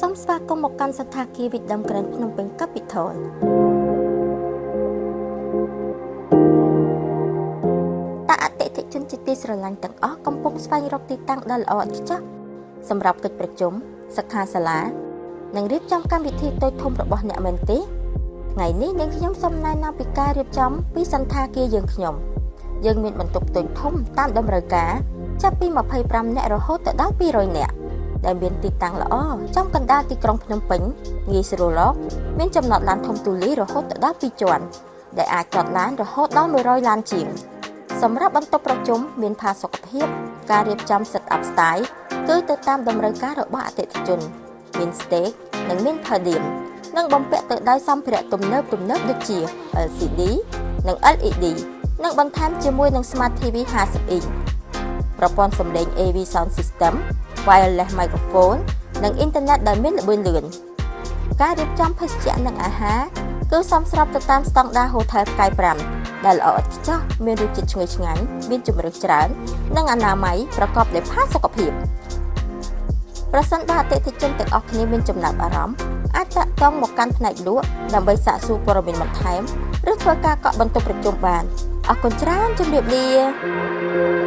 សូមស្វាគមន៍មកកាន់សណ្ឋាគារវិដំក្រិនភ្នំពេញ Capital តាអតិថិជនជាទីស្រឡាញ់ទាំងអស់កំពុងស្វែងរកទីតាំងដ៏ល្អឥតខ្ចោះសម្រាប់កិច្ចប្រជុំសិក្ខាសាលានិងរៀបចំកម្មវិធីតូចធំរបស់អ្នកមែនទេថ្ងៃនេះយើងខ្ញុំសូមណែនាំពីការរៀបចំពីសណ្ឋាគារយើងមានបន្ទប់តូចធំតាមតម្រូវការចាប់ពី25នាក់រហូតដល់200នាក់ដែលមានទីតាំងល្អចំកណ្ដាលទីក្រុងភ្នំពេញងាយស្រួលរកមានចំណតឡានធំទូលាយរហូតដល់2ជាន់ដែលអាចចតឡានរហូតដល់100ឡានជាងសម្រាប់បន្ទប់ប្រជុំមានផាសុកភាពការរៀបចំ set up style គឺទៅតាមតម្រូវការរបស់អតិថិជនមាន stage និងមាន podium និងបំពាក់ទៅដោយសម្ភារៈទំនើបដូចជា LCD និង LED និងបន្ថែមជាមួយនឹង Smart TV 50 inch ប្រព័ន្ធសំឡេង AV Sound System wireless microphone និងអ៊ីនធឺណិតដែលមានល្បឿនលឿនការរៀបចំភេសជ្ជៈនិងអាហារគឺសមស្របទៅតាមស្តង់ដារ Hotel ផ្កាយ5ដែលល្អឥតខ្ចោះមានរសជាតិឈ្ងុយឆ្ងាញ់មានជម្រើសច្រើននិងអនាម័យប្រកបដោយផាសុកភាពប្រសិនបើអតិថិជនទាំងអស់គ្នាមានចំណាប់អារម្មណ៍អាចតាក់ទងមកកាន់ផ្នែកលក់ដើម្បីសាកសួរព័ត៌មានបន្ថែមឬធ្វើការកក់បន្ទប់ប្រជុំបានអរគុណច្រើនជម្រាបលា